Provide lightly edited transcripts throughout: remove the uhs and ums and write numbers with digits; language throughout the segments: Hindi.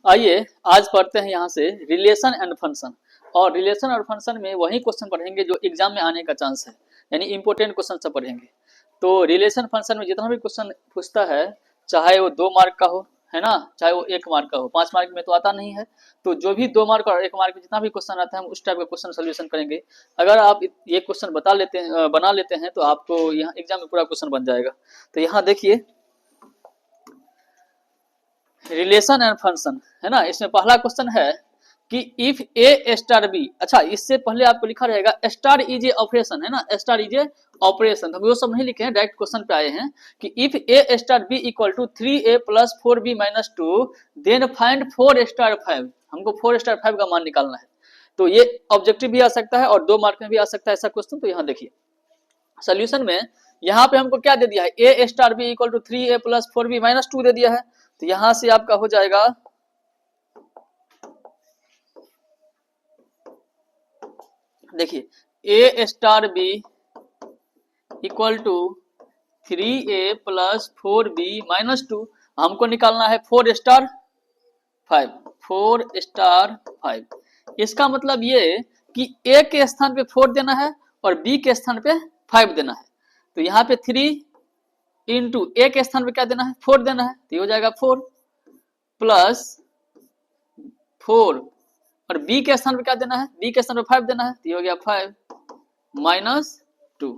आइए आज पढ़ते हैं यहाँ से रिलेशन एंड फंक्शन। और रिलेशन और फंक्शन में वही क्वेश्चन पढ़ेंगे जो एग्जाम में आने का चांस है, यानी इंपॉर्टेंट क्वेश्चन सब पढ़ेंगे। तो रिलेशन फंक्शन में जितना भी क्वेश्चन पूछता है, चाहे वो 2 मार्क का हो, है ना, चाहे वो 1 मार्क का हो, 5 मार्क में तो आता नहीं है। तो जो भी 2 मार्क और 1 मार्क में जितना भी क्वेश्चन आता है, हम उस टाइप का क्वेश्चन सोल्यूशन करेंगे। अगर आप ये क्वेश्चन बना लेते हैं तो आपको यहाँ एग्जाम में पूरा क्वेश्चन बन जाएगा। तो यहाँ देखिए रिलेशन एंड फंक्शन, है ना। इसमें पहला क्वेश्चन है कि इफ ए स्टार बी, अच्छा इससे पहले आपको लिखा रहेगा स्टार इज ए ऑपरेशन, है ना, स्टार इज ए ऑपरेशन। हम वो सब नहीं लिखे हैं, डायरेक्ट क्वेश्चन पे आए हैं कि if a star b equal to 3a plus 4b minus 2 then find 4 star 5। हमको 4 स्टार 5 का मान निकालना है। तो ये ऑब्जेक्टिव भी आ सकता है और 2 मार्क में भी आ सकता है ऐसा क्वेश्चन। तो यहाँ देखिए सोल्यूशन में यहाँ पे हमको क्या दे दिया है, a star b equal to 3a plus 4b minus 2 दे दिया है। तो यहां से आपका हो जाएगा देखिए a star b equal to 3a plus 4b minus 2, हमको निकालना है 4 स्टार 5, 4 स्टार 5। इसका मतलब ये कि a के स्थान पे 4 देना है और b के स्थान पे 5 देना है। तो यहाँ पे 3 इंटू ए के स्थान पे क्या देना है, 4 देना है। तो ये हो जाएगा 4 प्लस 4 और बी के स्थान पे क्या देना है, बी के स्थान पे 5 देना है। तो ये हो गया 5 माइनस 2।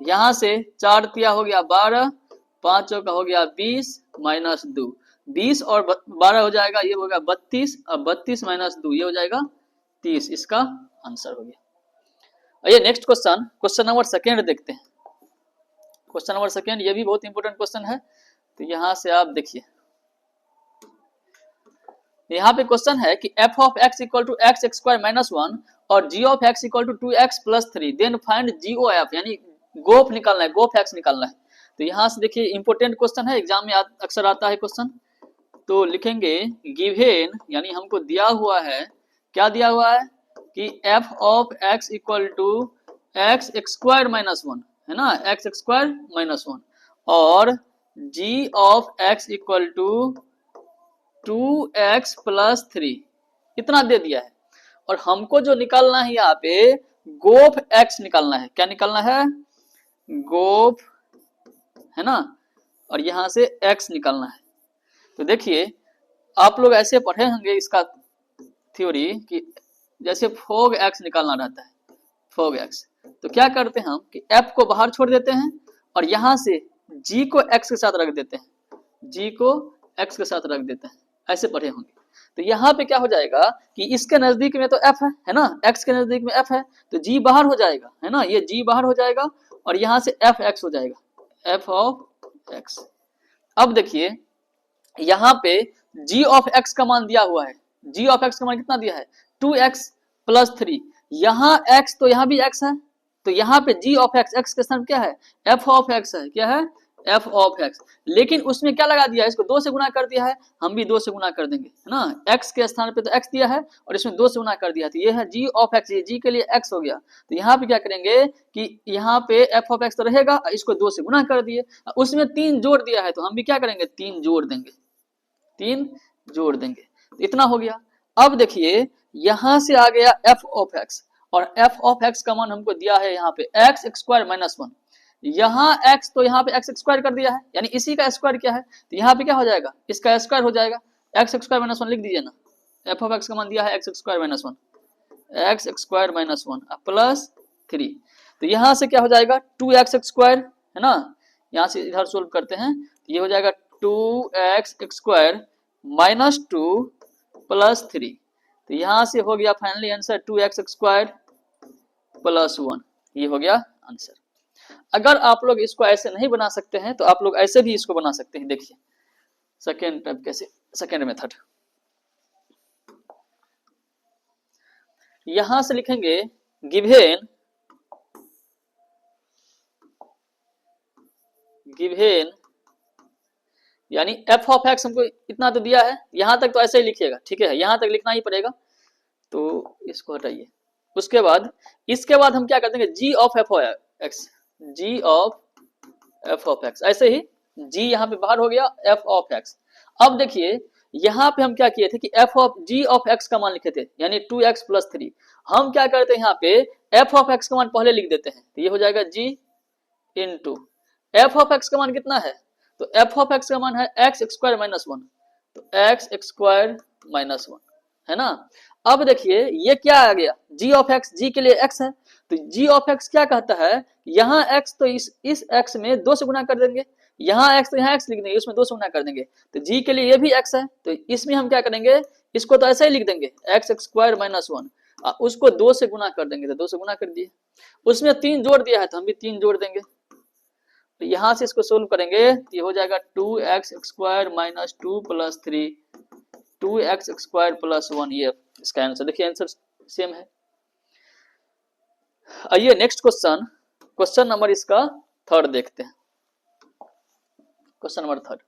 यहां से 4 तिया हो गया 12, 5 का हो गया 20 माइनस 2, 20 और 12 हो जाएगा, ये हो गया 32। अब 32 माइनस 2 ये हो जाएगा 30। इसका आंसर हो गया। आइए next question, question number second देखते हैं। क्वेश्चन नंबर सेकेंड ये भी बहुत इंपॉर्टेंट क्वेश्चन है। तो यहां से आप देखिए यहाँ पे क्वेश्चन है कि f of x equal to x square minus 1 और g of x equal to 2x plus 3 then find g o f, यानी गोफ निकालना है, गोफ x निकालना है। तो यहाँ से देखिए इंपॉर्टेंट क्वेश्चन है, एग्जाम में अक्सर आता है क्वेश्चन। तो लिखेंगे गिवन, यानी हमको दिया हुआ है, क्या दिया हुआ है कि f of x equal to x square minus 1, है ना, एक्स स्क्वायर माइनस 1 और g of x equal to 2x plus 3 इतना दे दिया है। और हमको जो निकालना है यहाँ पे गोफ x निकालना है। क्या निकालना है, गोफ, है ना, और यहां से x निकालना है। तो देखिए आप लोग ऐसे पढ़े होंगे इसका थ्योरी कि जैसे फोग x निकालना रहता है, फोग x। तो क्या करते हैं हम कि f को बाहर छोड़ देते हैं और यहां से g को x के साथ रख देते हैं, g को x के साथ रख देते हैं, ऐसे पढ़े होंगे। तो यहाँ पे क्या हो जाएगा कि इसके नजदीक में तो f है ना, x के नजदीक में f है, तो g बाहर हो जाएगा, है ना, ये g बाहर हो जाएगा और यहाँ से fx हो जाएगा, f ऑफ x। अब देखिए यहाँ पे g ऑफ x का मान दिया हुआ है, g ऑफ x का मान कितना दिया है, 2x प्लस 3। यहाँ x तो यहाँ भी x है, तो यहाँ पे g ऑफ x, x के स्थान क्या है, f ऑफ x है, क्या है, f ऑफ x। लेकिन उसमें क्या लगा दिया है, इसको 2 से गुना कर दिया है, हम भी 2 से गुना कर देंगे, है ना, x के स्थान पे तो x दिया है और इसमें 2 से गुना कर दिया। तो ये है g ऑफ x, ये g के लिए x हो गया। तो यहाँ पे क्या करेंगे कि यहाँ पे f ऑफ x तो रहेगा, इसको 2 से गुना कर दिए, उसमें 3 जोड़ दिया है, तो हम भी क्या करेंगे, 3 जोड़ देंगे, 3 जोड़ देंगे। तो इतना हो गया। अब देखिए यहां से आ गया f ऑफ x और f ऑफ x का मान हमको दिया है यहाँ पे एक्स स्क्वायर माइनस 1। यहाँ x तो यहाँ पे एक्स स्क्वायर कर दिया है, यानी इसी का स्क्वायर क्या है, तो यहाँ पे क्या हो जाएगा, इसका स्क्वायर हो जाएगा, एक्स स्क्वायर माइनस 1 लिख दीजिए ना। f ऑफ x का मान दिया है x square minus 1, x square minus 1 plus 3। तो यहाँ से क्या हो जाएगा 2x स्क्वायर, है ना, यहाँ से इधर सोल्व करते हैं, तो ये हो जाएगा 2x स्क्वायर माइनस 2 प्लस 3। तो यहाँ से हो गया finally answer 2x square plus 1, ये हो गया आंसर। अगर आप लोग इसको ऐसे नहीं बना सकते हैं तो आप लोग ऐसे भी इसको बना सकते हैं। देखिए सेकेंड टाइप कैसे, सेकेंड मेथड, यहां से लिखेंगे गिवन, गिवन यानी f ऑफ x हमको इतना तो दिया है, यहां तक तो ऐसे ही लिखिएगा, ठीक है, यहां तक लिखना ही पड़ेगा। तो इसको हटाइए, उसके बाद इसके बाद हम क्या कर देंगे g of f of x, g of f of x, ऐसे ही g यहाँ पे बाहर हो गया f ऑफ x। अब देखिए यहाँ पे हम क्या किए थे कि f of g of x का मान लिखे थे, यानी 2x + 3। हम क्या करते हैं यहाँ पे एफ ऑफ एक्स का मान पहले लिख देते हैं, तो ये हो जाएगा g into F of x का मान कितना है, तो एफ ऑफ एक्स का मान है x² - 1, तो x² - 1 है ना। अब देखिए ये क्या आ गया, g ऑफ एक्स, g के लिए x है, तो g ऑफ एक्स क्या कहता है, यहाँ x तो इस x में 2 से गुना कर देंगे, यहाँ x तो यहाँ x लिख देंगे, उसमें 2 से गुना कर देंगे, तो g के लिए ये भी x है, तो इसमें हम क्या करेंगे, इसको तो ऐसे ही लिख देंगे x² - 1, उसको 2 से गुना कर देंगे, तो 2 से गुना कर दिए, उसमें 3 जोड़ दिया है तो हम भी 3 जोड़ देंगे, तो यहाँ से इसको सोल्व करेंगे तो ये हो जाएगा 2x² - 2 + 3 2x² + 1, ये इसका आंसर। देखिए आंसर सेम है। आइए नेक्स्ट क्वेश्चन, क्वेश्चन नंबर इसका थर्ड देखते हैं। क्वेश्चन नंबर थर्ड,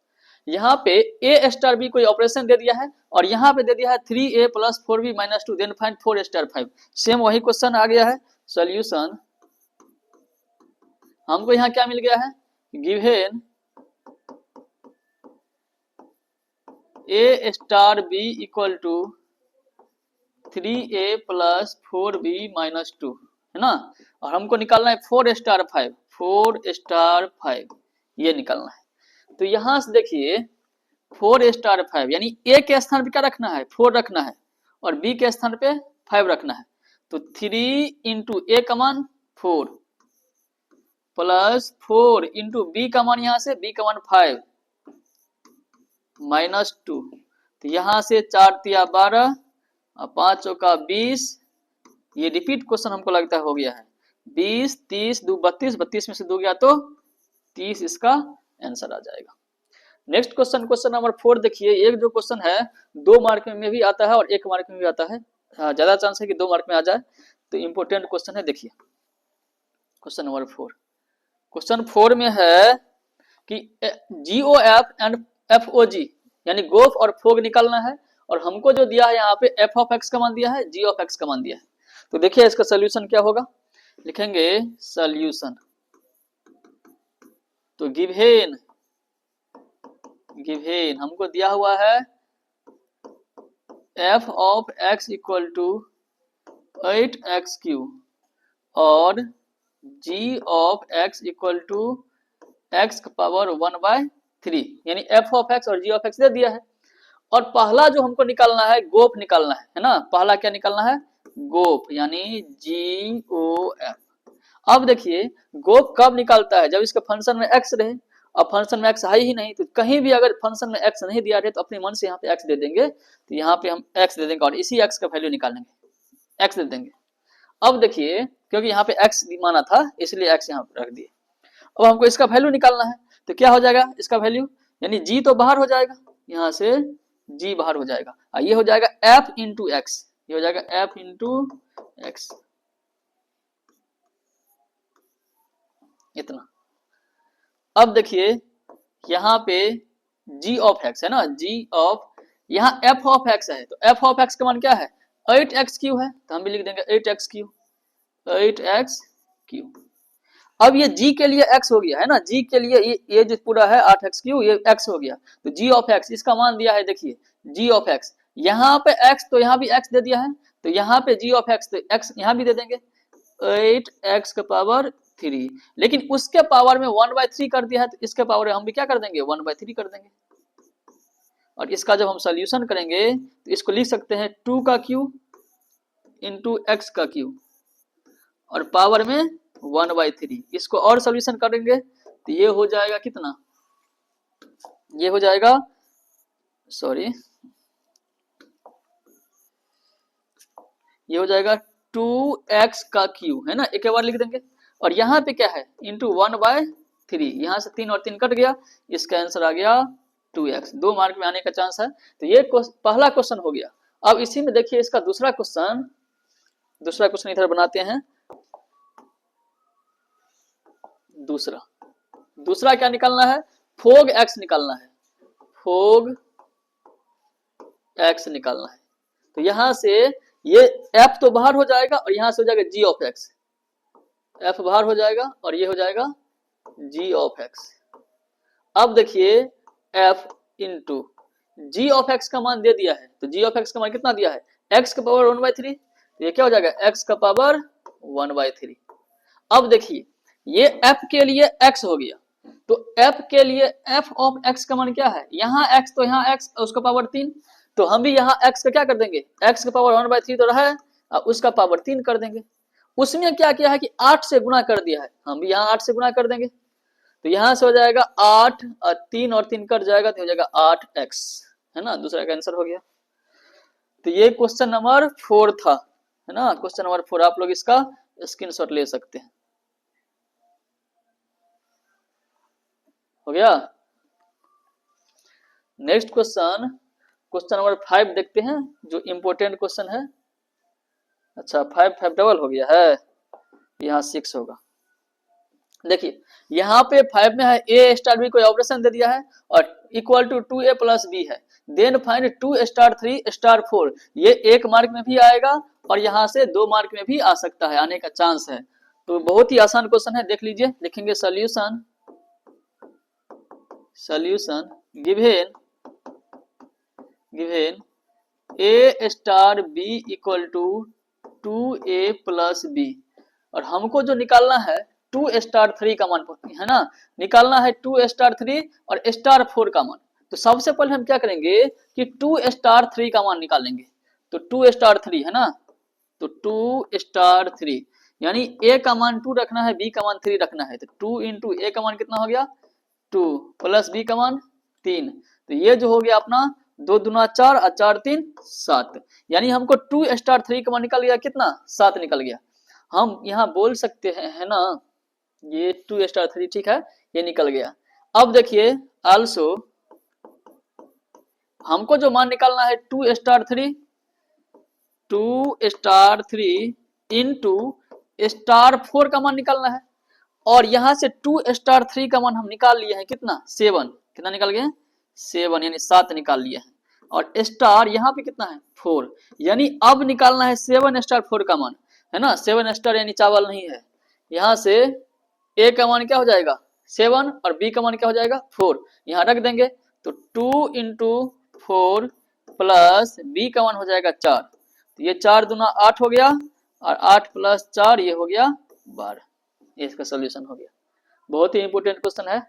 यहाँ पे a स्टार b कोई ऑपरेशन दे दिया है और यहाँ पे दे दिया है 3a + 4b - 2 then find 4 star 5। Same वही क्वेश्चन आ गया है। सॉल्यूशन हमको यहाँ क्या मिल गया है, given a star b = 3a + 4b - 2 है ना, और हमको निकालना है 4 स्टार 5, 4 स्टार 5 ये निकालना है। तो यहां से देखिए 4 स्टार 5 यानी a के स्थान पे क्या रखना है, 4 रखना है, और b के स्थान पे 5 रखना है, तो 3 इंटू a का मान 4 प्लस 4 इंटू b का मान, यहाँ से b का मान 5 -2, तो यहाँ से 4 तिया 12 और 5 चौका 20, ये रिपीट क्वेश्चन हमको लगता है हो गया है, 20 30 2 32, 32 में से 2 गया तो 30 इसका आंसर आ जाएगा। नेक्स्ट क्वेश्चन, क्वेश्चन नंबर 4 देखिए, एक जो क्वेश्चन है 2 मार्क में भी आता है और 1 मार्क में भी आता है, ज्यादा चांस है कि 2 मार्क में आ जाए, तो इंपोर्टेंट क्वेश्चन है। देखिए क्वेश्चन नंबर 4, क्वेश्चन 4 में है कि GOF एंड FOG यानी गोफ और फोग निकालना है, और हमको जो दिया है यहाँ पे f ऑफ x का मान दिया है, g ऑफ x का मान दिया है। तो देखिए इसका सोल्यूशन क्या होगा, लिखेंगे सोल्यूशन, तो गिवन हमको दिया हुआ है f ऑफ x = 8x³ और g ऑफ x = x की पावर 1/3, यानी f ऑफ x और g ऑफ x दे दिया है, और पहला जो हमको निकालना है गोफ निकालना है ना, पहला क्या निकालना है, गोफ यानी GOF। अब देखिए गोफ कब निकालता है, जब इसके फंक्शन में x रहे, अब फंक्शन में x है ही नहीं, तो कहीं भी अगर फंक्शन में x नहीं दिया रहे तो अपने मन से यहाँ पे x दे देंगे, तो यहाँ पे हम x दे देंगे और इसी x का वैल्यू निकालेंगे, x दे देंगे। अब देखिए क्योंकि यहाँ पे x माना था इसलिए x यहाँ पे रख दिए, अब हमको इसका वैल्यू निकालना है, तो क्या हो जाएगा इसका वैल्यू, यानी g तो बाहर हो जाएगा, यहाँ से g बाहर हो जाएगा, ये हो जाएगा f इंटू एक्स, ये हो जाएगा f इंटू एक्स, इतना। अब देखिए यहाँ पे g ऑफ x है ना, g ऑफ, यहाँ f ऑफ x है, तो f ऑफ x का मान क्या है 8x³ है, तो हम भी लिख देंगे 8x³, 8x³। अब ये g के लिए x हो गया है ना, g के लिए ये जो पूरा है 8x³ ये x हो गया, तो g ऑफ x इसका मान दिया है, देखिए g ऑफ x, यहाँ पे x तो यहाँ भी x दे दिया है, तो यहाँ पे g ऑफ x तो x यहाँ भी दे देंगे 8x की पावर 3, लेकिन उसके पावर में 1/3 कर दिया है, तो इसके पावर में हम भी क्या कर देंगे 1/3 कर देंगे, और इसका जब हम सोल्यूशन करेंगे तो इसको लिख सकते हैं 2 का क्यूब इंटू x का क्यूब और पावर में 1/3, इसको और सोल्यूशन करेंगे तो ये हो जाएगा कितना, ये हो जाएगा सॉरी ये हो जाएगा 2x का क्यूब है ना, एक बार लिख देंगे, और यहाँ पे क्या है इंटू 1/3, यहाँ से 3 और 3 कट गया, इसका आंसर आ गया 2x, 2 मार्क में आने का चांस है। तो ये पहला क्वेश्चन हो गया। अब इसी में देखिए इसका दूसरा क्वेश्चन इधर बनाते हैं। दूसरा क्या निकालना है, फोग x निकालना है, फोग x निकालना है। तो यहां से ये f तो बाहर हो जाएगा और यहां से हो जाएगा g ऑफ x, f बाहर हो जाएगा और ये हो जाएगा g ऑफ x। अब देखिए f into g of x का मान दे दिया है, तो g ऑफ x का मान कितना दिया है, x का पावर 1/3, तो ये क्या हो जाएगा x का पावर 1/3। अब देखिए ये f के लिए x हो गया, तो f के लिए f ऑफ x का मान क्या है, यहाँ x तो यहाँ x उसका पावर 3, तो हम भी यहाँ x का क्या कर देंगे, x का पावर 1/3 तो रहा है, उसका पावर 3 कर देंगे। उसमें क्या किया है कि 8 से गुणा कर दिया है, हम भी यहाँ 8 से गुणा कर देंगे, तो यहाँ से हो जाएगा 8 और 3 और 3 कट जाएगा तो हो जाएगा 8x, है ना, दूसरा का आंसर हो गया। तो ये क्वेश्चन नंबर 4 था, है ना, क्वेश्चन नंबर 4 आप लोग इसका स्क्रीनशॉट ले सकते हैं। हो गया। नेक्स्ट क्वेश्चन, क्वेश्चन नंबर 5 देखते हैं, जो इंपोर्टेंट क्वेश्चन है। अच्छा 5 डबल हो गया है, यहाँ 6 होगा। देखिए यहाँ पे 5 में है a स्टार b, कोई ऑपरेशन दे दिया है और equal to 2a plus b है, देन फाइंड 2 स्टार 3 स्टार 4, ये 1 मार्क में भी आएगा और यहाँ से 2 मार्क में भी आ सकता है, आने का चांस है। तो बहुत ही आसान क्वेश्चन है, देख लीजिए, लिखेंगे solution, solution given a star b equal to 2a plus b, और हमको जो निकालना है 2 स्टार 3 का मान, है ना, निकालना है 2 स्टार 3 और स्टार 4 का मान। तो सबसे पहले हम क्या करेंगे कि 2 स्टार 3 का मान निकालेंगे, तो 2 स्टार 3 है ना, तो 2 स्टार 3 यानी a का मान 2 रखना है, b का मान 3 रखना है, तो 2 इंटू a का मान कितना हो गया 2 प्लस b का मान 3, तो ये जो हो गया अपना 2 दूना 4 और 4 3 7, यानी हमको 2 स्टार 3 का मान निकल गया कितना, 7 निकल गया। हम यहाँ बोल सकते हैं, है ना, ये 2 स्टार 3 ठीक है, ये निकल गया। अब देखिए आल्सो हमको जो मान निकालना है 2 स्टार 3 इंटू स्टार 4 का मान निकालना है, और यहां से 2 स्टार 3 का मान हम निकाल लिए हैं कितना 7, कितना निकल गए 7 यानी 7 निकाल लिए हैं, और स्टार यहाँ पे कितना है 4, यानी अब निकालना है 7 स्टार 4 का मान, है ना, 7 स्टार यानी चावल नहीं है, यहाँ से a का मान क्या हो जाएगा 7 और b का मान क्या हो जाएगा 4, यहाँ रख देंगे, तो 2 इंटू 4 प्लस b का मान हो जाएगा 4, तो ये 4 दूना 8 हो गया और 8 प्लस 4 ये हो गया 12, ये इसका सोल्यूशन हो गया। बहुत ही इंपोर्टेंट क्वेश्चन है।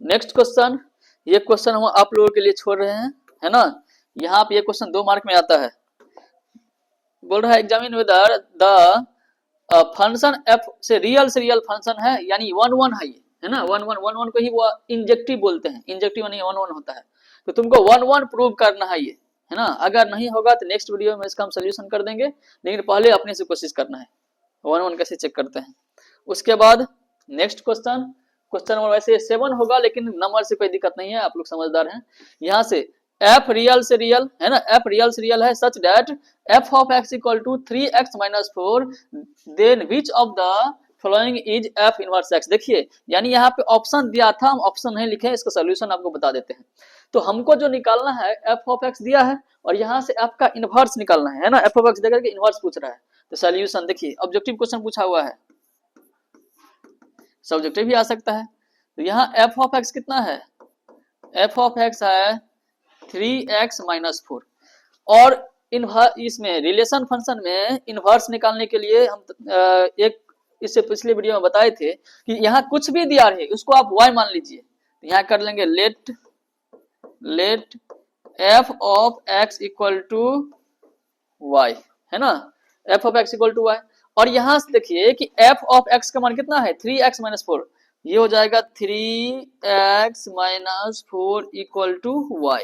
नेक्स्ट क्वेश्चन, ये क्वेश्चन हम आप लोगों के लिए छोड़ रहे हैं, है ना, यहाँ पे ये क्वेश्चन 2 मार्क में आता है। बोल रहा है examine whether the function f से रियल फंक्शन है, यानी 1 1 है ये, है ना, 1 1 को ही वो इंजेक्टिव बोलते हैं, इंजेक्टिव यानी 1 1 होता है, तो तुमको 1 1 प्रूव करना है ये, है ना, अगर नहीं होगा तो नेक्स्ट वीडियो में इसका हम सोल्यूशन कर देंगे, लेकिन पहले अपने से कोशिश करना है 1 1 कैसे चेक करते हैं। उसके बाद नेक्स्ट क्वेश्चन, क्वेश्चन नंबर वैसे 7 होगा, लेकिन नंबर से कोई दिक्कत नहीं है, आप लोग समझदार हैं। यहाँ से f रियल से रियल है ना, f रियल से रियल है such that f of x equal to 3x minus 4, then which of the following is f inverse x। देखिए यानी यहाँ पे ऑप्शन दिया था, हम ऑप्शन नहीं लिखे, इसका सोल्यूशन आपको बता देते हैं। तो हमको जो निकालना है f ऑफ x दिया है और यहाँ से f का इनवर्स निकालना है ना, f ऑफ x देकर के इनवर्स पूछ रहा है, तो सोल्यूशन देखिए ऑब्जेक्टिव क्वेश्चन पूछा हुआ है, सब्जेक्टिव भी आ सकता है। तो यहाँ f ऑफ x कितना है, f ऑफ x है 3x माइनस 4, और इसमें रिलेशन फंक्शन में इनवर्स निकालने के लिए हम एक इससे पिछले वीडियो में बताए थे कि यहाँ कुछ भी दिया रहे उसको आप y मान लीजिए, तो यहाँ कर लेंगे let f of x equal to y, है ना, f of x equal to y, और यहां से देखिए कि f ऑफ x का मान कितना है 3x माइनस 4, ये हो जाएगा 3x minus 4 equal to y।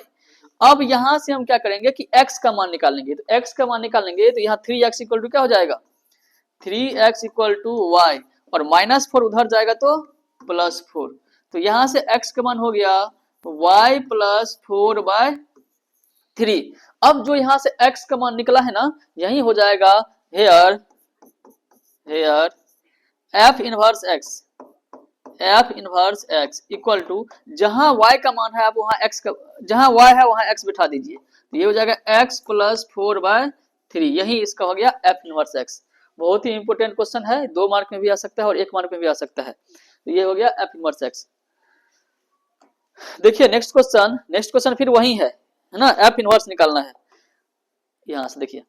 अब यहां से हम क्या करेंगे कि x का मान निकालेंगे, तो x का मान निकालेंगे तो यहाँ 3x इक्वल टू क्या हो जाएगा 3x इक्वल टू y, और माइनस 4 उधर जाएगा तो प्लस 4, तो यहां से x का मान हो गया y प्लस 4/3। अब जो यहां से x का मान निकला है ना, यही हो जाएगा here f inverse x equal to जहां y का मान है आप वहां x का, जहां y है वहां x बिठा दीजिए, तो ये हो जाएगा x प्लस 4/3, यही इसका हो गया f इनवर्स x। बहुत ही इंपोर्टेंट क्वेश्चन है, 2 मार्क में भी आ सकता है और 1 मार्क में भी आ सकता है, तो ये हो गया f इनवर्स x। देखिए नेक्स्ट क्वेश्चन फिर वही है ना, एफ इनवर्स निकालना है। यहां से देखिए,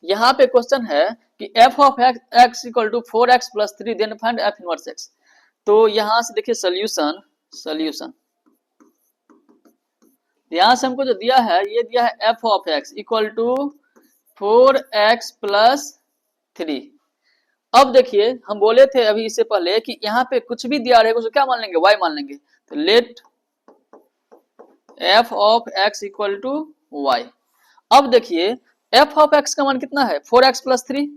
यहाँ पे क्वेश्चन है कि f of x equal to 4x+3 then find f inverse x. तो यहां से देखिए सॉल्यूशन यहां से हमको जो दिया है, ये दिया है f of x equal to 4x+3। अब देखिए हम बोले थे अभी इससे पहले कि यहाँ पे कुछ भी दिया रहेगा उसको क्या मान लेंगे, y मान लेंगे। तो let f of x equal to y. अब देखिए एफ ऑफ एक्स का मान कितना है, 4x+3,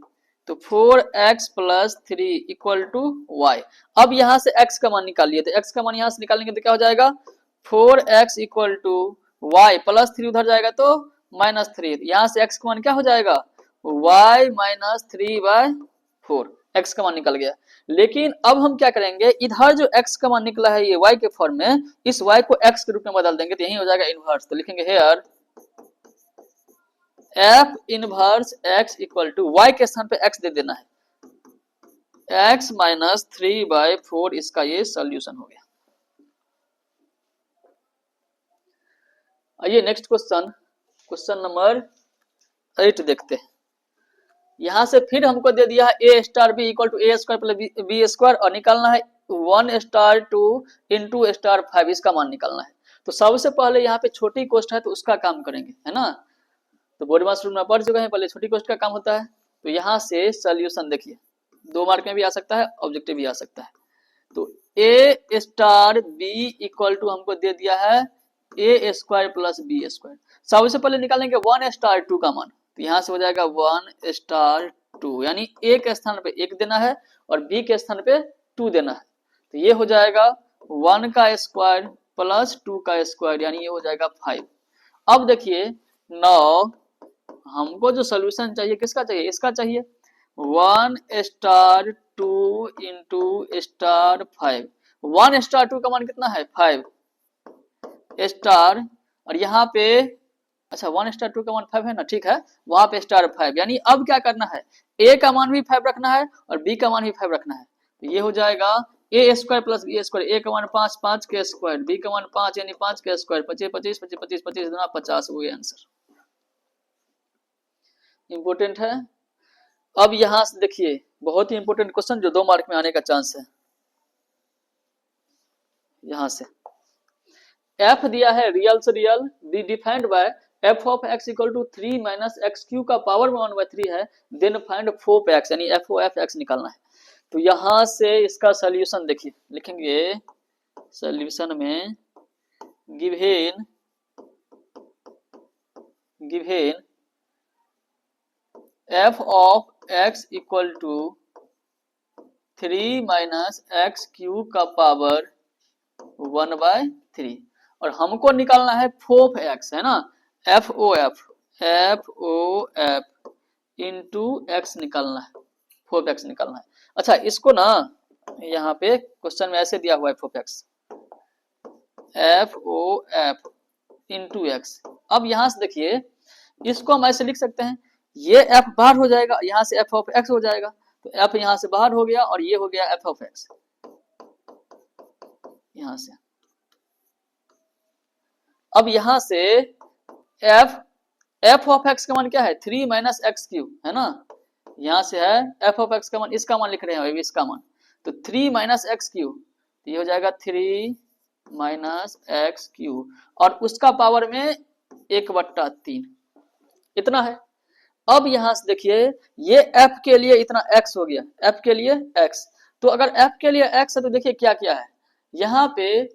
तो 4x+3 इक्वल टू वाई। अब यहां से x का मान निकालिए, तो x का मान यहां से निकालेंगे तो क्या हो जाएगा, 4x equal to Y plus 3 उधर जाएगा तो -3। यहां से x का मान क्या हो जाएगा, y -3/4। x का मान निकल गया। लेकिन अब हम क्या करेंगे, इधर जो x का मान निकला है ये y के फॉर्म में, इस y को x के रूप में बदल देंगे तो यही हो जाएगा इनवर्स। तो लिखेंगे here f inverse x equal to y के स्थान पे x दे देना है, x -3/4। इसका ये सॉल्यूशन हो गया। आइए नेक्स्ट क्वेश्चन नंबर 8 देखते हैं। यहां से फिर हमको दे दिया है a star b equal to a square plus b square, और निकालना है 1 स्टार 2 इंटू स्टार 5। इसका मान निकालना है। तो सबसे पहले यहाँ पे छोटी कोष्ट है तो उसका काम करेंगे, है ना। तो बोर्ड मास्टर में पढ़ चुके हैं, पहले छोटी कोष्ट का काम होता है। तो यहाँ से सॉल्यूशन देखिए, 2 मार्क में भी आ सकता है, ऑब्जेक्टिव भी आ सकता है। तो a star b equal to हमको दे दिया है a square plus b square. सबसे पहले निकालेंगे 1 स्टार 2 का मान। तो यहाँ से हो जाएगा 1 स्टार 2, यानी a के स्थान पे 1 देना है और b के स्थान पे 2 देना है। तो ये हो जाएगा 1 का स्क्वायर प्लस 2 का स्क्वायर, यानी ये हो जाएगा 5। अब देखिए 9, हमको जो सोल्यूशन चाहिए किसका चाहिए, इसका चाहिए। 1 स्टार 2 इंटू स्टार 5। 1 स्टार 2 का मान कितना है, 5 स्टार, और यहाँ पे अच्छा 1 स्टार 2 का मान 5 है ना, ठीक है, वहां पे स्टार 5। यानी अब क्या करना है, a का मान भी 5 रखना है और b का मान भी 5 रखना है। तो ये हो जाएगा a square plus b square. a का मान 5, 5 के स्क्वायर, b का मान 5 यानी 5 के स्क्वायर, 25 25 25 25 25 गुना 50, वो आंसर इंपोर्टेंट है। अब यहां से देखिए बहुत ही इंपोर्टेंट क्वेश्चन जो 2 मार्क में आने का चांस है। यहां से f दिया है रियल से real, be defined by f of x equal to 3 minus x cube का पावर में 1/3 है, then find f of x, यानी f ऑफ x निकालना है। तो यहां से इसका सॉल्यूशन देखिए, लिखेंगे सॉल्यूशन में given f of x equal to 3 minus x cube का पावर 1/3, और हमको निकालना है फोफ एक्स, है ना, f o f into x निकालना है, फोफ एक्स निकालना है। अच्छा इसको ना यहाँ पे क्वेश्चन में ऐसे दिया हुआ है, फोफ x f o f into x. अब यहां से देखिए इसको हम ऐसे लिख सकते हैं, ये एफ बाहर हो जाएगा, यहाँ से एफ ऑफ एक्स हो जाएगा, तो एफ यहाँ से बाहर हो गया और ये हो गया एफ ऑफ एक्स यहां से। अब यहां से एफ ऑफ एक्स का मान क्या है, 3 माइनस एक्स क्यू, है ना। यहां से है एफ ऑफ एक्स का मान, इसका मान लिख रहे हैं इसका मान, तो 3 माइनस एक्स क्यू, तो ये हो जाएगा 3 माइनस एक्स क्यू, और उसका पावर में 1/3 इतना है। अब यहां से देखिए ये f के लिए इतना x हो गया, f के लिए x। तो अगर f के लिए x है तो देखिए क्या क्या है, यहाँ पे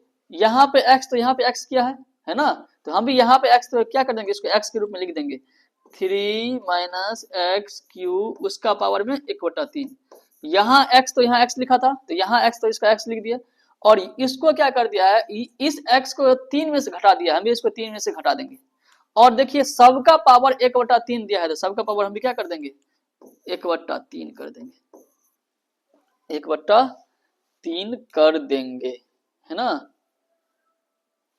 x, तो यहाँ पे x क्या है ना। तो हम भी यहाँ पे x, तो क्या कर देंगे, इसको x के रूप में लिख देंगे, 3 माइनस एक्स क्यू उसका पावर में 1/3। यहाँ x, तो यहाँ x लिखा था, तो यहाँ x, तो इसका x लिख दिया, और इसको क्या कर दिया है, इस x को 3 में से घटा दिया, हम भी इसको 3 में से घटा देंगे। और देखिए सबका पावर 1/3 दिया है, तो सबका पावर हम भी क्या कर देंगे, 1/3 कर देंगे, 1/3 कर देंगे, है ना।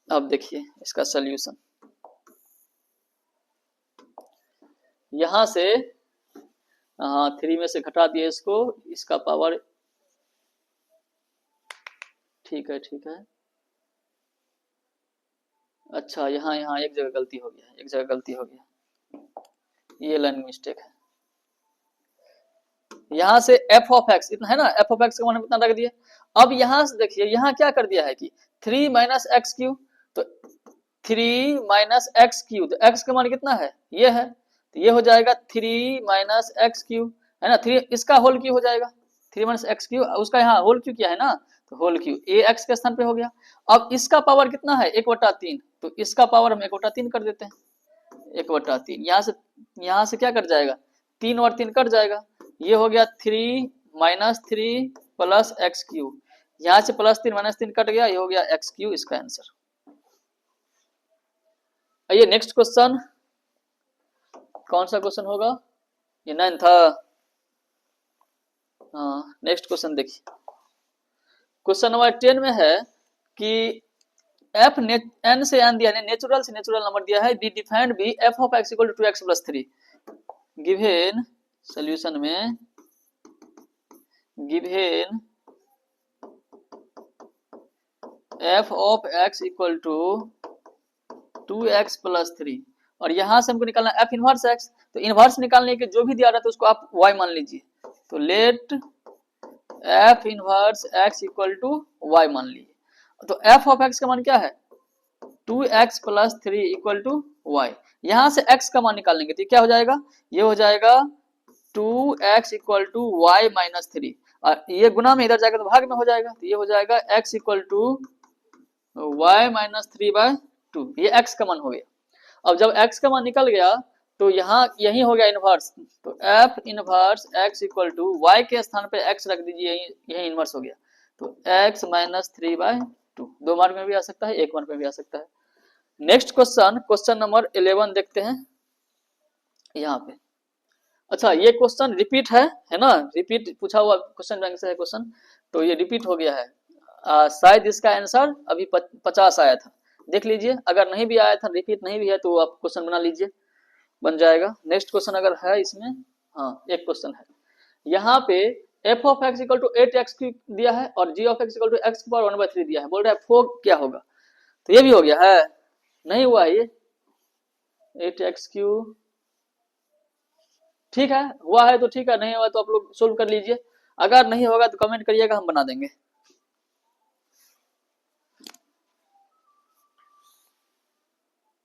अब देखिए इसका सॉल्यूशन, यहां से 3 में से घटा दिए इसको, इसका पावर, ठीक है अच्छा यहाँ यहाँ एक जगह गलती हो गया, एक जगह गलती हो गया, ये लाइन मिस्टेक है। यहाँ से एफ ऑफ एक्स इतना है ना, एफ ऑफ एक्स का मान हम इतना रख दिए। अब यहाँ से देखिए यहाँ क्या कर दिया है कि 3 माइनस एक्स क्यू, तो 3 माइनस एक्स क्यू, तो एक्स का मान कितना है, ये है, तो ये हो जाएगा 3 माइनस एक्स क्यू, है ना, 3 इसका होल क्यू हो जाएगा, 3 माइनस एक्स क्यू, उसका यहाँ होल क्यू किया है ना, तो होल क्यू ए एक्स के स्थान पे हो गया। अब इसका पावर कितना है 1/3, तो इसका पावर हम 1/3 कर देते हैं, 1/3, यहाँ से क्या कट जाएगा, 3 और 3 कट जाएगा, ये हो गया 3 माइनस 3 प्लस एक्स क्यू, यहाँ से +3 -3 कट गया, ये हो गया एक्स क्यू, इसका आंसर। आइए नेक्स्ट क्वेश्चन, कौन सा क्वेश्चन होगा, ये 9 था। हाँ नेक्स्ट क्वेश्चन देखिए, क्वेश्चन नंबर 10 में है कि एफ एन से एन दिया है, नेचुरल से नेचुरल नंबर दिया है, be defined by f of x equal to 2x + 3, given solution में, given f of x equal to 2x + 3, और यहां से हमको निकालना एफ इनवर्स एक्स, तो इनवर्स निकालने के जो भी दिया रहता है उसको आप y मान लीजिए, तो let f inverse x equal to y मान लीजिए, तो एफ ऑफ एक्स का मान क्या है 2x + 3 इक्वल टू y, यहां से x का मान निकालेंगे तो क्या हो जाएगा, ये हो जाएगा 2x इक्वल टू y - 3, और ये गुना में इधर जाएगा तो भाग में हो जाएगा, तो ये हो जाएगा x इक्वल टू y - 3/2, ये x का मान हो गया। अब जब x का मान निकल गया तो यहाँ यही हो गया इनवर्स, तो f inverse x equal to y के स्थान पे x रख दीजिए, यही इनवर्स हो गया, तो x - 3/2, 2 मार्क में भी आ सकता है, 1 मार्क में भी आ सकता है। नेक्स्ट क्वेश्चन, क्वेश्चन नंबर 11 देखते हैं यहाँ पे। अच्छा ये क्वेश्चन रिपीट है ना, रिपीट पूछा हुआ क्वेश्चन बैंक से है क्वेश्चन, तो ये रिपीट हो गया है, शायद इसका आंसर अभी 50 आया था, देख लीजिए, अगर नहीं भी आया था, रिपीट नहीं भी है तो आप क्वेश्चन बना लीजिए, बन जाएगा। नेक्स्ट क्वेश्चन अगर है इसमें, हाँ एक क्वेश्चन है यहाँ पे, f of x equal to 8x दिया है और g of x equal to x की पावर 1/3 दिया है, बोल रहा है फोग क्या होगा, तो ये भी हो गया है, नहीं हुआ है ये 8x3, ठीक है, हुआ है तो ठीक है, नहीं हुआ तो आप लोग सोल्व कर लीजिए, अगर नहीं होगा तो कमेंट करिएगा, हम बना देंगे।